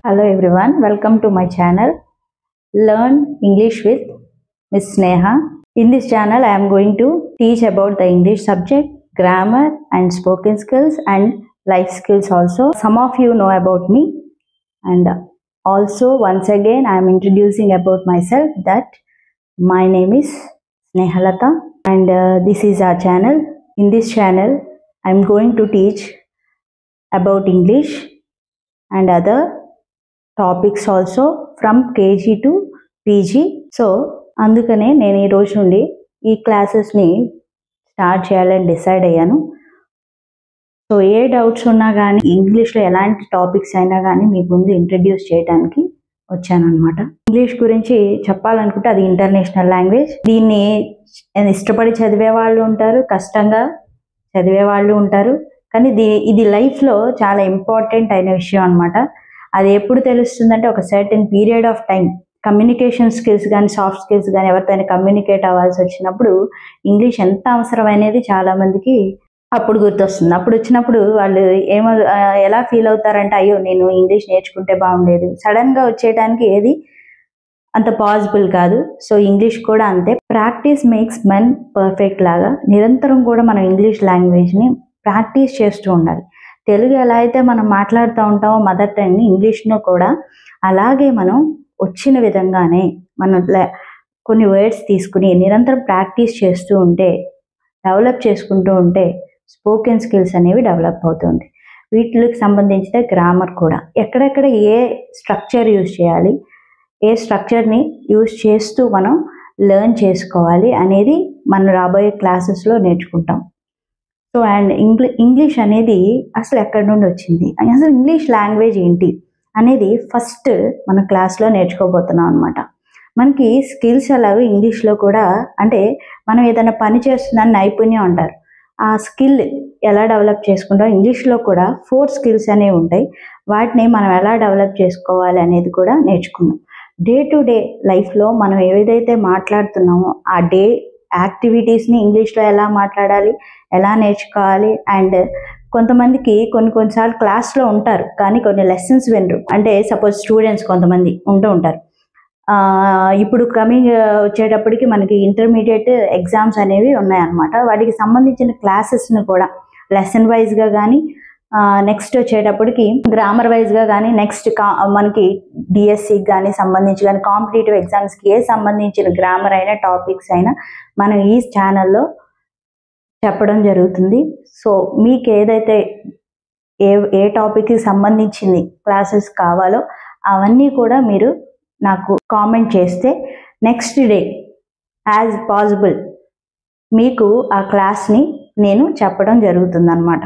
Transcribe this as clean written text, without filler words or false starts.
Hello everyone, welcome to my channel Learn English with Miss Sneha. In this channel I am going to teach about the English subject, grammar and spoken skills and life skills also. Some of you know about me, and also once again I am introducing about myself that my name is Snehalata and this is our channel. In this channel I am going to teach about English and other topics also from KG to PG. So అందుకనే నేను ఈ రోజు నుండి ఈ క్లాసెస్ని start చేయాలని decide అయ్యాను. So ఏ doubts ఉన్నా కానీ ఇంగ్లీష్లో ఎలాంటి టాపిక్స్ అయినా కానీ మీ ముందు ఇంట్రడ్యూస్ చేయడానికి వచ్చానమాట. ఇంగ్లీష్ గురించి చెప్పాలనుకుంటే అది ఇంటర్నేషనల్ లాంగ్వేజ్. దీన్ని ఇష్టపడి చదివే వాళ్ళు ఉంటారు, కష్టంగా చదివే వాళ్ళు ఉంటారు. కానీ ఇది లైఫ్లో చాలా ఇంపార్టెంట్ అయిన విషయం అనమాట. అది ఎప్పుడు తెలుస్తుందంటే ఒక certain period of time. Communication skills కానీ సాఫ్ట్ స్కిల్స్ కానీ ఎవరితోనే కమ్యూనికేట్ అవ్వాల్సి వచ్చినప్పుడు ఇంగ్లీష్ ఎంత అవసరమైనది చాలా మందికి అప్పుడు గుర్తొస్తుంది. అప్పుడు వచ్చినప్పుడు వాళ్ళు ఎలా ఫీల్ అవుతారంటే, అయ్యో నేను ఇంగ్లీష్ నేర్చుకుంటే బాగుండేది. సడన్గా వచ్చేయడానికి ఏది అంత పాసిబుల్ కాదు. సో ఇంగ్లీష్ కూడా అంతే. ప్రాక్టీస్ మేక్స్ మెన్ పర్ఫెక్ట్ లాగా నిరంతరం కూడా మనం ఇంగ్లీష్ లాంగ్వేజ్ని ప్రాక్టీస్ చేస్తూ ఉండాలి. తెలుగు ఎలా అయితే మనం మాట్లాడుతూ ఉంటామో మదర్ టంగ్ని, ఇంగ్లీష్లో కూడా అలాగే మనం వచ్చిన విధంగానే మనం కొన్ని వర్డ్స్ తీసుకుని నిరంతరం ప్రాక్టీస్ చేస్తూ ఉంటే, డెవలప్ చేసుకుంటూ ఉంటే స్పోకెన్ స్కిల్స్ అనేవి డెవలప్ అవుతుంది. వీటికి సంబంధించిన గ్రామర్ కూడా ఎక్కడెక్కడ ఏ స్ట్రక్చర్ యూజ్ చేయాలి, ఏ స్ట్రక్చర్ని యూజ్ చేస్తూ మనం లెర్న్ చేసుకోవాలి అనేది మనం రాబోయే క్లాసెస్లో నేర్చుకుంటాం. సో అండ్ ఇంగ్లీష్ అనేది అసలు ఎక్కడి నుండి వచ్చింది, అసలు ఇంగ్లీష్ లాంగ్వేజ్ ఏంటి అనేది ఫస్ట్ మన క్లాస్లో నేర్చుకోబోతున్నాం అనమాట. మనకి స్కిల్స్ అలాగే ఇంగ్లీష్లో కూడా, అంటే మనం ఏదైనా పని చేస్తుందని నైపుణ్యం అంటారు. ఆ స్కిల్ ఎలా డెవలప్ చేసుకుంటాం, ఇంగ్లీష్లో కూడా 4 స్కిల్స్ అనేవి ఉంటాయి. వాటిని మనం ఎలా డెవలప్ చేసుకోవాలి అనేది కూడా నేర్చుకున్నాం. డే టు డే లైఫ్లో మనం ఏదైతే మాట్లాడుతున్నామో ఆ డే యాక్టివిటీస్ని ఇంగ్లీష్లో ఎలా మాట్లాడాలి, ఎలా నేర్చుకోవాలి. అండ్ కొంతమందికి కొన్నిసార్లు క్లాస్లో ఉంటారు కానీ కొన్ని లెసన్స్ వినరు. అంటే సపోజ్ స్టూడెంట్స్ కొంతమంది ఉంటారు. ఇప్పుడు కమింగ్ వచ్చేటప్పటికి మనకి ఇంటర్మీడియట్ ఎగ్జామ్స్ అనేవి ఉన్నాయన్నమాట. వాటికి సంబంధించిన క్లాసెస్ని కూడా లెసన్ వైజ్గా కానీ, నెక్స్ట్ వచ్చేటప్పటికి గ్రామర్ వైజ్గా కానీ, నెక్స్ట్ మనకి డిఎస్సికి కానీ సంబంధించి కానీ, కాంపిటేటివ్ ఎగ్జామ్స్కి ఏ సంబంధించిన గ్రామర్ అయినా టాపిక్స్ అయినా మనం ఈ ఛానల్లో చెప్పడం జరుగుతుంది. సో మీకు ఏదైతే ఏ టాపిక్కి సంబంధించింది క్లాసెస్ కావాలో అవన్నీ కూడా మీరు నాకు కామెంట్ చేస్తే నెక్స్ట్ డే యాజ్ పాసిబుల్ మీకు ఆ క్లాస్ని నేను చెప్పడం జరుగుతుంది అన్నమాట.